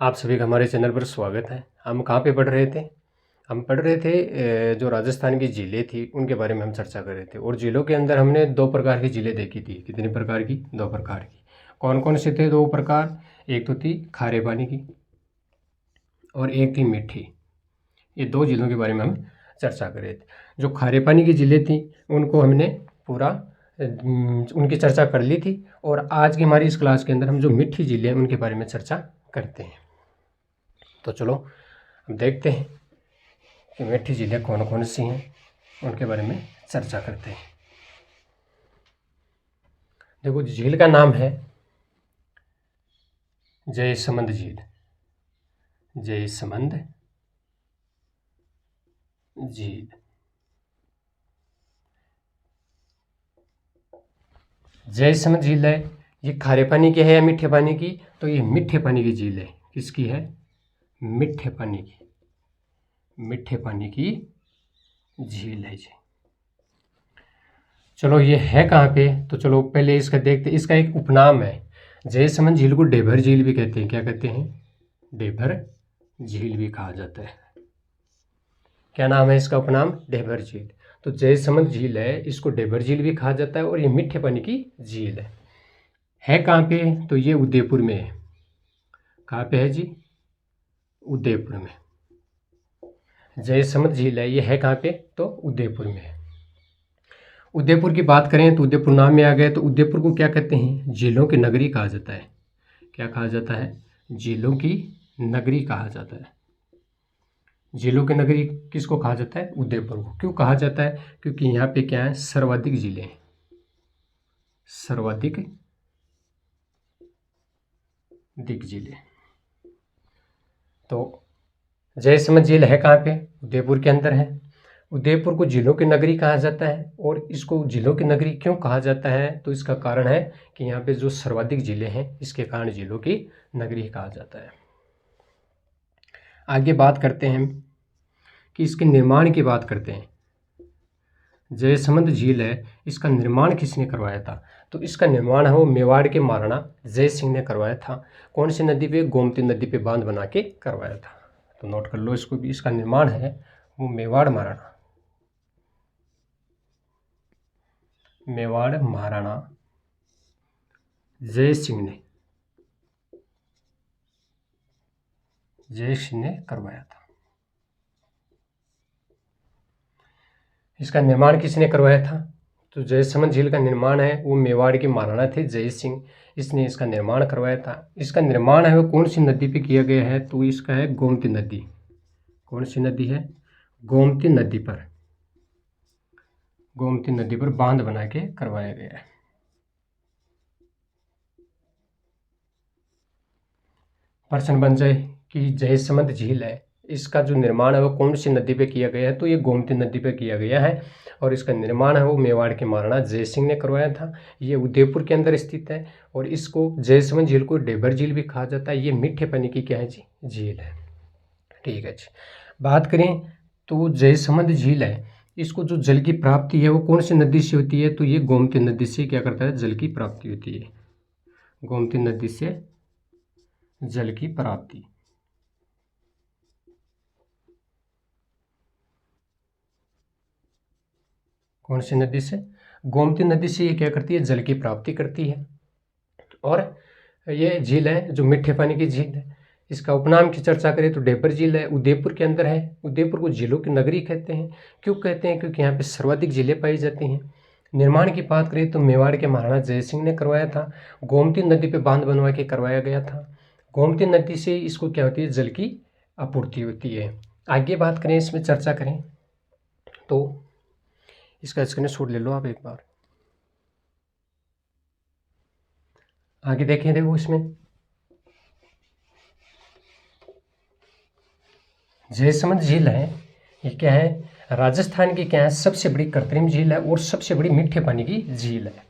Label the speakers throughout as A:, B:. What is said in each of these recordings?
A: आप सभी का हमारे चैनल पर स्वागत है। हम कहाँ पे पढ़ रहे थे? हम पढ़ रहे थे जो राजस्थान की झीलें थी उनके बारे में हम चर्चा कर रहे थे। और झीलों के अंदर हमने दो प्रकार की झीलें देखी थी। कितनी प्रकार की? दो प्रकार की। कौन कौन से थे दो प्रकार? एक तो थी खारे पानी की और एक थी मीठी। ये दो झीलों के बारे में हम चर्चा कर रहे थे। जो खारे पानी की झीलें थी उनको हमने पूरा उनकी चर्चा कर ली थी। और आज की हमारी इस क्लास के अंदर हम जो मीठी झीलें हैं उनके बारे में चर्चा करते हैं। तो चलो हम देखते हैं कि मीठी झीलें कौन कौन सी हैं, उनके बारे में चर्चा करते हैं। देखो, झील का नाम है जयसमंद झील। जयसमंद झील। जयसमंद झील है, ये खारे पानी की है या मीठे पानी की? तो ये मीठे पानी की झील है। किसकी है? मीठे पानी की। मीठे पानी की झील है जी। चलो, ये है कहाँ पे? तो चलो पहले इसका देखते। इसका एक उपनाम है। जयसमंद झील को डेभर झील भी कहते हैं। क्या कहते हैं? डेभर झील भी कहा जाता है। क्या नाम है इसका उपनाम? डेभर झील। तो जयसमंद झील है, इसको डेभर झील भी कहा जाता है और ये मीठे पानी की झील है कहाँ पे? तो ये उदयपुर में है। कहाँ पे है जी? उदयपुर में। जयसमंद झील है, ये है कहाँ पे? तो उदयपुर में है। उदयपुर की बात करें तो उदयपुर नाम में आ गए। तो उदयपुर को क्या कहते हैं? झीलों की नगरी कहा जाता है। क्या कहा जाता है? झीलों की नगरी कहा जाता है। झीलों की नगरी किसको कहा जाता है? उदयपुर को। क्यों कहा जाता है? क्योंकि यहाँ पे क्या है? सर्वाधिक झीलें हैं। सर्वाधिक झीलें। तो जयसमंद झील है कहाँ पे? उदयपुर के अंदर है। उदयपुर को झीलों की नगरी कहा जाता है। और इसको झीलों की नगरी क्यों कहा जाता है? तो इसका कारण है कि यहाँ पे जो सर्वाधिक झीलें हैं इसके कारण झीलों की नगरी कहा जाता है। आगे बात करते हैं कि इसके निर्माण की बात करते हैं। जयसमंद झील है, इसका निर्माण किसने करवाया था? तो इसका निर्माण है वो मेवाड़ के महाराणा जय सिंह ने करवाया था। कौन सी नदी पे? गोमती नदी पे बांध बना के करवाया था। तो नोट कर लो इसको भी। इसका निर्माण है वो मेवाड़ महाराणा जय सिंह ने करवाया था। इसका निर्माण किसने करवाया था? तो जयसमंद झील का निर्माण है वो मेवाड़ के महाराणा थे जय सिंह, इसने इसका निर्माण करवाया था। इसका निर्माण है वो कौन सी नदी पे किया गया है? तो इसका है गोमती नदी। कौन सी नदी है? गोमती नदी पर। गोमती नदी पर बांध बना के करवाया गया है। प्रश्न बन जाए कि जयसमंद झील है, इसका जो निर्माण है वो कौन सी नदी पे किया गया है? तो ये गोमती नदी पे किया गया है। और इसका निर्माण है वो मेवाड़ के महाराणा जय सिंह ने करवाया था। ये उदयपुर के अंदर स्थित है। और इसको जयसमंद झील को डेबर झील भी कहा जाता है। ये मीठे पानी की क्या है जी? झील है। ठीक है जी। बात करें तो जयसमंद झील है, इसको जो जल की प्राप्ति है वो कौन सी नदी से होती है? तो ये गोमती नदी से क्या करता है? जल की प्राप्ति होती है। गोमती नदी से जल की प्राप्ति। कौन सी नदी से? गोमती नदी से ये क्या करती है? जल की प्राप्ति करती है। और ये झील है जो मीठे पानी की झील है। इसका उपनाम की चर्चा करें तो डेबर झील है, उदयपुर के अंदर है। उदयपुर को झीलों की नगरी कहते हैं। क्यों कहते हैं? क्योंकि यहाँ पे सर्वाधिक झीलें पाई जाती हैं। निर्माण की बात करें तो मेवाड़ के महाराणा जय सिंह ने करवाया था। गोमती नदी पे बांध बनवा के करवाया गया था। गोमती नदी से इसको क्या होती है? जल की आपूर्ति होती है। आगे बात करें, इसमें चर्चा करें तो इसका स्क्रीनशॉट ले लो आप एक बार। आगे देखें, देखो इसमें जयसमंद झील है, ये क्या है? राजस्थान की क्या है? सबसे बड़ी कृत्रिम झील है और सबसे बड़ी मीठे पानी की झील है।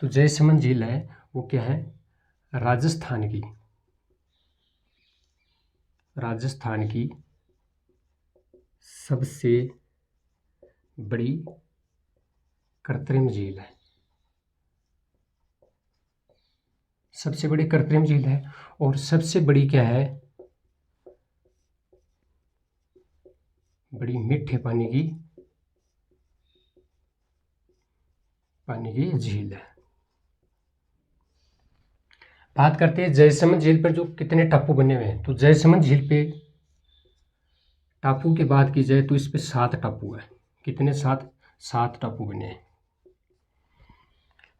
A: तो जयसमंद झील है वो क्या है? राजस्थान की सबसे बड़ी कृत्रिम झील है। सबसे बड़ी कृत्रिम झील है। और सबसे बड़ी क्या है, बड़ी मीठे पानी की झील है। बात करते हैं जयसमंद झील पर जो कितने टापू बने हुए हैं। तो जयसमंद झील पे टापू की बात की जाए तो इस पे 7 टापू है। कितने? 7 टापू बने हैं।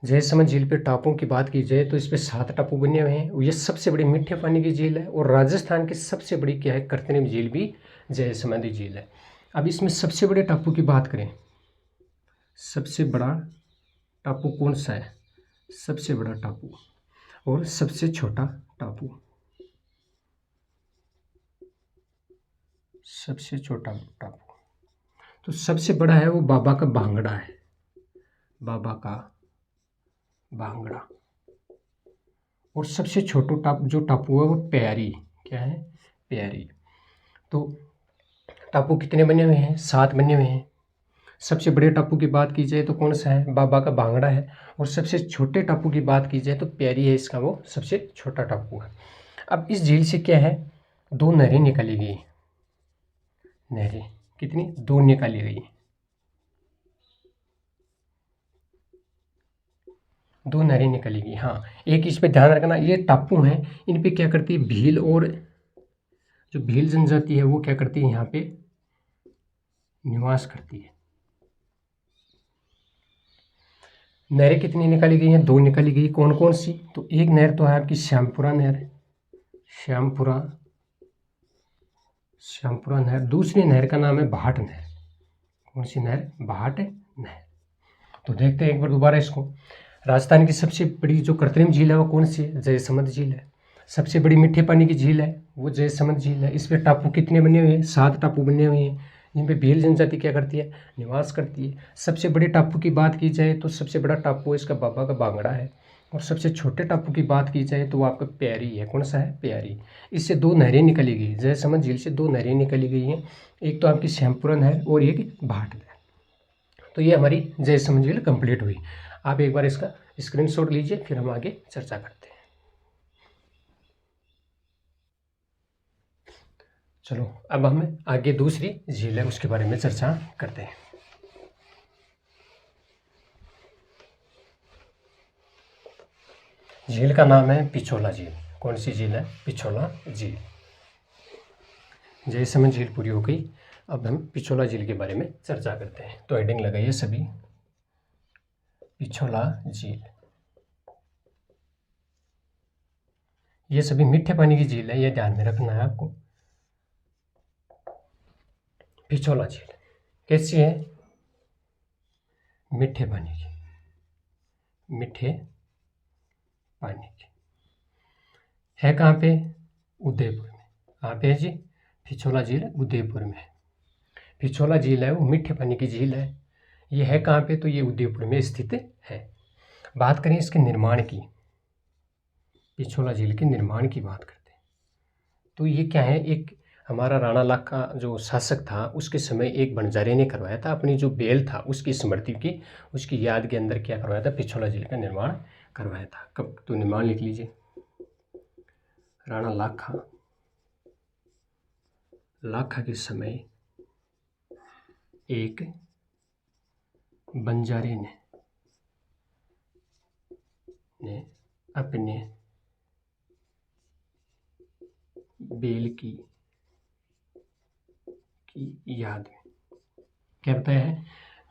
A: जयसमंद झील पे टापुओं की बात की जाए तो इस पे 7 टापू बने हुए हैं। ये सबसे बड़ी मीठे पानी की झील है। और राजस्थान की सबसे बड़ी क्या है, कृत्रिम झील भी जयसमंद झील है। अब इसमें सबसे बड़े टापू की बात करें, सबसे बड़ा टापू कौन सा है? सबसे बड़ा टापू और सबसे छोटा टापू। सबसे छोटा टापू तो सबसे बड़ा है वो बाबा का भांगड़ा है। बाबा का भांगड़ा। और सबसे छोटो टापू जो टापू है वो प्यारी। क्या है? प्यारी। तो टापू कितने बने हुए हैं? 7 बने हुए हैं। सबसे बड़े टापू की बात की जाए तो कौन सा है? बाबा का भांगड़ा है। और सबसे छोटे टापू की बात की जाए तो प्यारी है, इसका वो सबसे छोटा टापू है। अब इस झील से क्या है, 2 नहरें निकाली गई। नहरें कितनी? 2 निकाली गई। 2 नहरें निकाली गई। हाँ, एक इस पे ध्यान रखना, ये टापू हैं, इन पे क्या करती है भील, और जो भील जनजाति है वो क्या करती है यहाँ पे निवास करती है। नहरें कितनी निकाली गई हैं? 2 निकाली गई। कौन कौन सी? तो एक नहर तो है आपकी श्यामपुरा नहर। श्यामपुरा नहर। दूसरी नहर का नाम है भाट नहर। कौन सी नहर? भाट नहर। तो देखते हैं एक बार दोबारा इसको। राजस्थान की सबसे बड़ी जो कृत्रिम झील है वो कौन सी है? जयसमंद झील है। सबसे बड़ी मीठे पानी की झील है वो जयसमंद झील है। इस पे टापू कितने बने हुए हैं? 7 टापू बने हुए हैं, जिन पे भील जनजाति क्या करती है निवास करती है। सबसे बड़े टापू की बात की जाए तो सबसे बड़ा टापू इसका बाबा का भांगड़ा है। और सबसे छोटे टापू की बात की जाए तो वो आपका प्यारी है। कौन सा है? प्यारी। इससे 2 नहरें निकली गई। जयसमंद झील से 2 नहरें निकली गई हैं, एक तो आपकी श्यामपुरा नहर और एक भाट नहर। तो ये हमारी जयसमंद झील कंप्लीट हुई। आप एक बार इसका स्क्रीनशॉट लीजिए, फिर हम आगे चर्चा करते हैं। चलो अब हम आगे दूसरी झील है उसके बारे में चर्चा करते हैं। झील का नाम है पिछोला झील। कौन सी झील है? पिछोला झील। जयसमंद झील पूरी हो गई, अब हम पिछोला झील के बारे में चर्चा करते हैं। तो हेडिंग लगाइए सभी, पिछोला झील। ये सभी मीठे पानी की झील है, ये ध्यान में रखना है आपको। पिछोला झील कैसी है? मीठे पानी की। मीठे पानी की है। कहाँ पे? उदयपुर में। कहाँ पे है जी? पिछोला झील उदयपुर में। पिछोला झील है वो मीठे पानी की झील है। ये है कहाँ पे? तो ये उदयपुर में स्थित है। बात करें इसके निर्माण की, पिछोला झील के निर्माण की बात करते हैं तो ये क्या है, एक हमारा राणा लाख का जो शासक था उसके समय एक बंजारे ने करवाया था, अपनी जो बेल था उसकी स्मृति की, उसकी याद के अंदर क्या करवाया था, पिछोला झील का निर्माण करवाया था। कब? तो निर्माण लिख लीजिए, राणा लाखा के समय एक बंजारे ने अपने बेल की याद में क्या बताया है,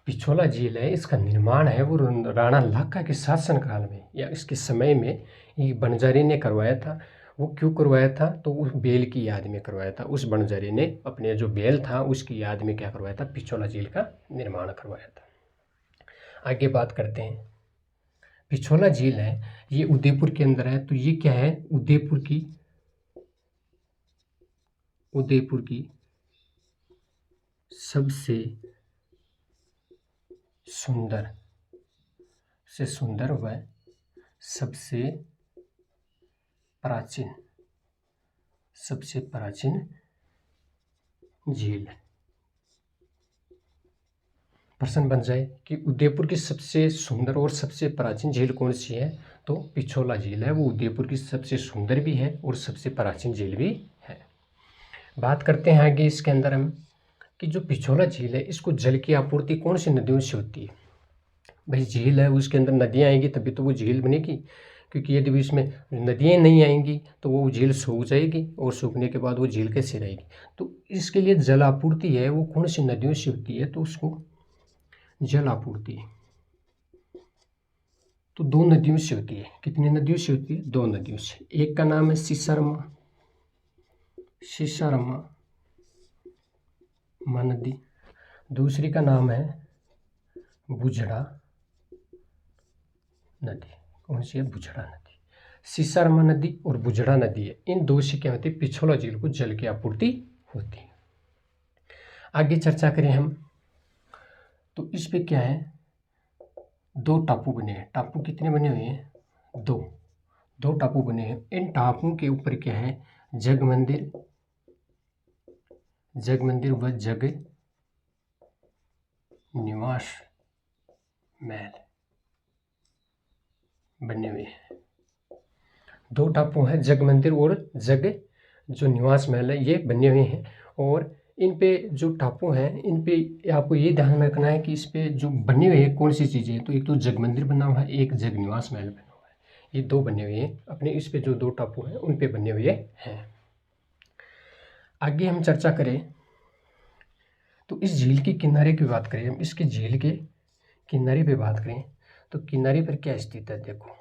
A: पिछोला झील है, इसका निर्माण है वो राणा लाखा के शासन काल में या इसके समय में ये बंजारे ने करवाया था। वो क्यों करवाया था? तो उस बेल की याद में करवाया था। उस बंजारे ने अपने जो बेल था उसकी याद में क्या करवाया था, पिछोला झील का निर्माण करवाया था। आगे बात करते हैं। पिछोला झील है ये उदयपुर के अंदर है। तो ये क्या है, उदयपुर की सबसे सुंदर व सबसे प्राचीन झील। प्रश्न बन जाए कि उदयपुर की सबसे सुंदर और सबसे प्राचीन झील कौन सी है, तो पिछोला झील है। वो उदयपुर की सबसे सुंदर भी है और सबसे प्राचीन झील भी है। बात करते हैं आगे इसके अंदर हम कि जो पिछोला झील है इसको जल की आपूर्ति कौन सी नदियों से होती है। भाई झील है, उसके अंदर नदियाँ आएंगी तभी तो वो झील बनेगी, क्योंकि यदि इसमें नदियाँ नहीं आएंगी तो वो झील सूख जाएगी और सूखने के बाद वो झील कैसे रहेगी। तो इसके लिए जल आपूर्ति है वो कौन सी नदियों से होती है, तो उसको जल आपूर्ति तो 2 नदियों से होती है। कितनी नदियों से होती है, 2 नदियों से। एक का नाम है सीसारमा महानदी, दूसरी का नाम है बुझड़ा नदी। कौन सी है, बुझड़ा नदी। सीसारमा नदी और बुझड़ा नदी है, इन दो से क्या होती है, पिछोला झील को जल की आपूर्ति होती है। आगे चर्चा करें हम तो इस पे क्या है, 2 टापू बने हैं। टापू कितने बने हुए हैं, 2 टापू बने हैं। इन टापुओं के ऊपर क्या है, जग मंदिर व जग निवास महल बने हुए हैं। 2 टापू हैं, जग मंदिर और जग जो निवास महल है, ये बने हुए हैं। और इन पे जो टापू हैं इन पे आपको ये ध्यान रखना है कि इस पे जो बने हुए हैं कौन सी चीज़ें हैं। तो एक तो जग मंदिर बना हुआ है, एक जग निवास महल बना हुआ है, ये 2 बने हुए हैं अपने इस पे जो 2 टापू हैं उन पे बने हुए हैं। आगे हम चर्चा करें तो इस झील के किनारे की बात करें हम, इसके झील के किनारे पे बात करें तो किनारे पर क्या स्थित है, देखो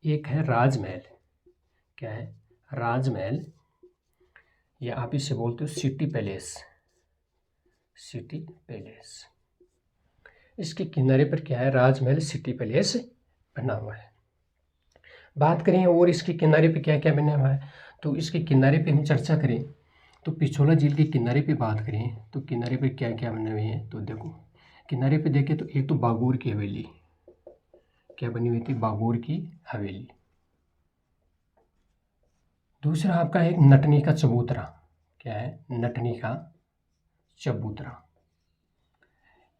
A: एक है राजमहल। क्या है, राजमहल, या आप इसे बोलते हो सिटी पैलेस। इसके किनारे पर क्या है, राजमहल सिटी पैलेस बना हुआ है। बात करें और इसके किनारे पे क्या क्या बना हुआ है, तो इसके किनारे पे हम चर्चा करें तो पिछोला झील के किनारे पे बात करें तो किनारे पे क्या क्या बने हुए हैं। तो देखो किनारे पे देखें तो एक तो बागोर की हवेली, क्या बनी हुई थी, बागोर की हवेली। दूसरा आपका एक नटनी का चबूतरा। क्या है, नटनी का चबूतरा।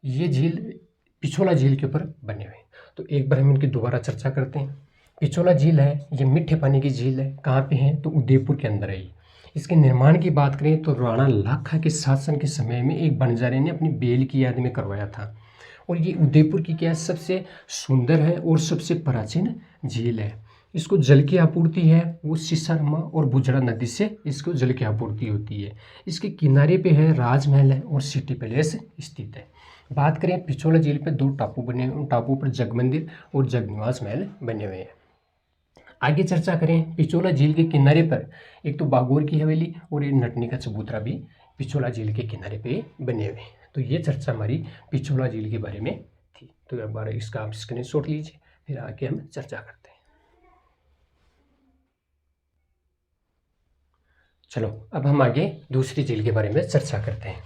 A: ये झील पिछोला झील के ऊपर बने हुए हैं। तो एक बार हम इनकी दोबारा चर्चा करते हैं। पिछोला झील है ये मीठे पानी की झील है, कहाँ पे है, तो उदयपुर के अंदर है ये। इसके निर्माण की बात करें तो राणा लाखा के शासन के समय में एक बंजारे ने अपनी बेल की याद में करवाया था। और ये उदयपुर की क्या सबसे सुंदर है और सबसे प्राचीन झील है। इसको जल की आपूर्ति है वो सीसारमा और बुझड़ा नदी से इसको जल की आपूर्ति होती है। इसके किनारे पे है राजमहल है और सिटी पैलेस स्थित है। बात करें पिछोला झील पे 2 टापू बने हैं, उन टापू पर जग मंदिर और जग निवास महल बने हुए हैं। आगे चर्चा करें पिछोला झील के किनारे पर एक तो बागोर की हवेली और एक नटनी का चबूतरा भी पिछोला झील के किनारे पे बने हुए हैं। तो ये चर्चा हमारी पिछोला झील के बारे में थी। तो एक बार इसका आप स्क्रीनशॉट लीजिए, फिर आगे हम चर्चा करते हैं। चलो अब हम आगे दूसरी झील के बारे में चर्चा करते हैं।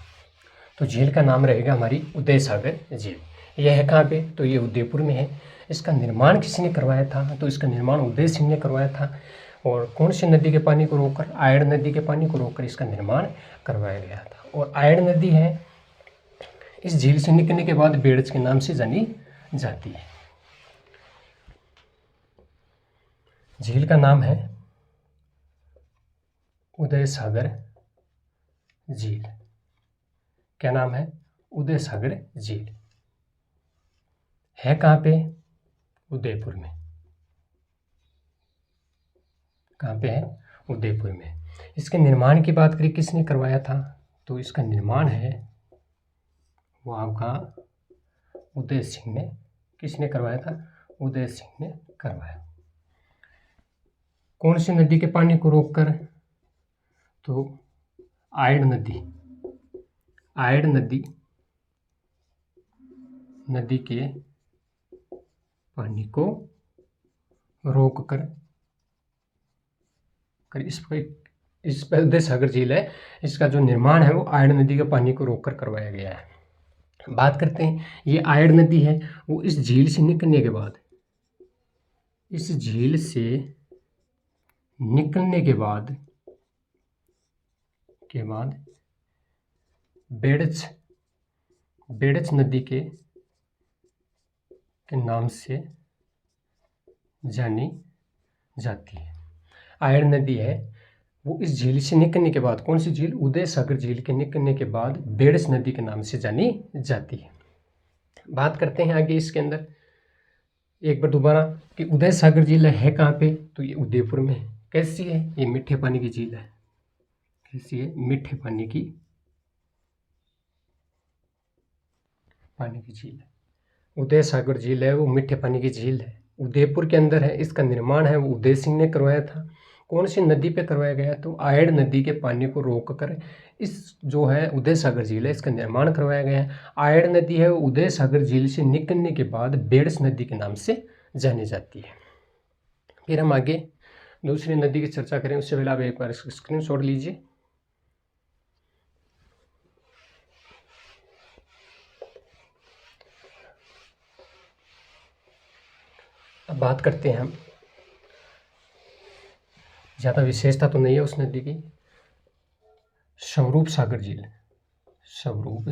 A: तो झील का नाम रहेगा हमारी उदय सागर झील। यह है कहाँ पे, तो ये उदयपुर में है। इसका निर्माण किसने करवाया था, तो इसका निर्माण उदय सिंह ने करवाया था। और कौन सी नदी के पानी को रोककर, आयड़ नदी के पानी को रोककर इसका निर्माण करवाया गया था। और आयड़ नदी है इस झील से निकलने के बाद बेड़च के नाम से जानी जाती है। झील का नाम है उदय सागर झील। क्या नाम है, उदय सागर झील। है कहाँ पे, उदयपुर में। कहाँ पे है, उदयपुर में। इसके निर्माण की बात करें किसने करवाया था, तो इसका निर्माण है वो आपका उदय सिंह ने। किसने करवाया था, उदय सिंह ने करवाया। कौन सी नदी के पानी को रोककर, तो आयड़ नदी। आयड़ नदी के पानी को रोककर इस पर उदय सागर झील है, इसका जो निर्माण है वो आयड़ नदी के पानी को रोककर करवाया गया है। बात करते हैं ये आयड़ नदी है वो इस झील से निकलने के बाद, इस झील से निकलने के बाद बेड़च बेड़च नदी के नाम से जानी जाती है। आयड़ नदी है वो इस झील से निकलने के बाद, कौन सी झील, उदय सागर झील के निकलने के बाद बेड़च नदी के नाम से जानी जाती है। बात करते हैं आगे इसके अंदर एक बार दोबारा कि उदय सागर झील है कहाँ पे, तो ये उदयपुर में है। कैसी है, ये मीठे पानी की झील है। कैसी है, मीठे पानी की झील है। उदय सागर झील है वो मीठे पानी की झील है, उदयपुर के अंदर है। इसका निर्माण है वो उदय सिंह ने करवाया था। कौन सी नदी पे करवाया गया, तो आयड़ नदी के पानी को रोककर इस जो है उदय सागर झील है इसका निर्माण करवाया गया है। आयड़ नदी है वो उदय सागर झील से निकलने के बाद बेड़स नदी के नाम से जानी जाती है। फिर हम आगे दूसरी नदी की चर्चा करें, उससे पहले आप एक बार स्क्रीनशॉट लीजिए। अब बात करते हैं हम, ज़्यादा विशेषता तो नहीं है उस नदी की, स्वरूप सागर झील। स्वरूप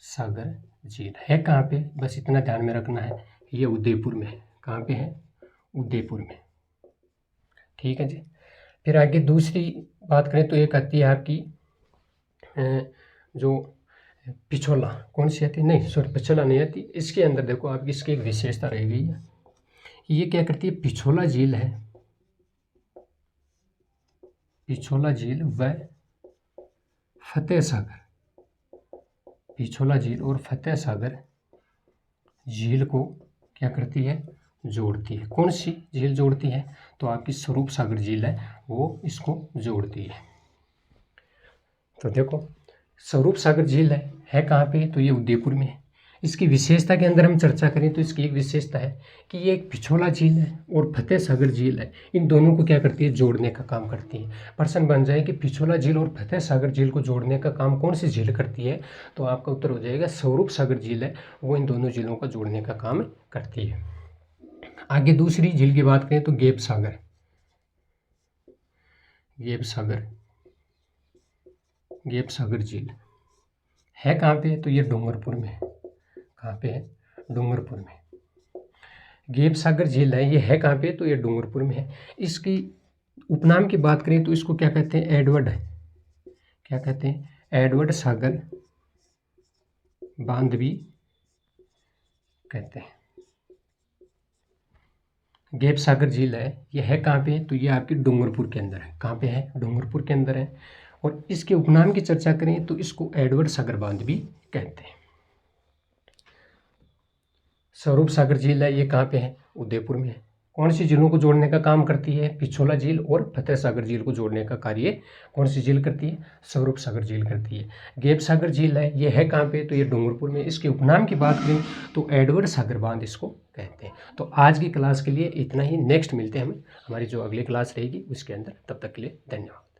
A: सागर झील है कहाँ पे, बस इतना ध्यान में रखना है, ये उदयपुर में है। कहाँ पे है, उदयपुर में। ठीक है जी। फिर आगे दूसरी बात करें तो एक आती है आपकी जो पिछोला, कौन सी आती है, नहीं सॉरी पिछोला नहीं आती। इसके अंदर देखो आपकी इसकी एक विशेषता रह गई है, ये क्या करती है, पिछोला झील है, पिछोला झील व फतेह सागर, पिछोला झील और फतेह सागर झील को क्या करती है, जोड़ती है। कौन सी झील जोड़ती है, तो आपकी स्वरूप सागर झील है वो इसको जोड़ती है। तो देखो स्वरूप सागर झील है कहाँ पे, तो ये उदयपुर में है। इसकी विशेषता के अंदर हम चर्चा करें तो इसकी एक विशेषता है कि ये एक पिछोला झील है और फतेह सागर झील है, इन दोनों को क्या करती है, जोड़ने का काम करती है। प्रश्न बन जाए कि पिछोला झील और फतेह सागर झील को जोड़ने का काम कौन सी झील करती है, तो आपका उत्तर हो जाएगा स्वरूप सागर झील है, वो इन दोनों झीलों को जोड़ने का काम करती है। आगे दूसरी झील की बात करें तो गेप सागर, गेप सागर झील है कहाँ पे, तो ये डूंगरपुर में है। कहाँ पे है, डूंगरपुर में। गेप सागर झील है, ये है कहाँ पे, तो ये डूंगरपुर में है। इसकी उपनाम की बात करें तो इसको क्या कहते हैं, एडवर्ड है, क्या कहते हैं, एडवर्ड सागर बांध भी कहते हैं। गेप सागर झील है, ये है कहाँ पे, तो ये आपकी डूंगरपुर के अंदर है। कहाँ पे है, डूंगरपुर के अंदर है। और इसके उपनाम की चर्चा करें तो इसको एडवर्ड सागर बांध भी कहते हैं। स्वरूप सागर झील है, ये कहाँ पे है, उदयपुर में है। कौन सी झीलों को जोड़ने का काम करती है, पिछोला झील और फतेह सागर झील को जोड़ने का कार्य कौन सी झील करती है, स्वरूप सागर झील करती है। गेप सागर झील है, ये है कहाँ पे, तो ये डूंगरपुर में। इसके उपनाम की बात करें तो एडवर्ड सागर बांध इसको कहते हैं। तो आज की क्लास के लिए इतना ही, नेक्स्ट मिलते हैं हमें हमारी जो अगली क्लास रहेगी उसके अंदर। तब तक के लिए धन्यवाद।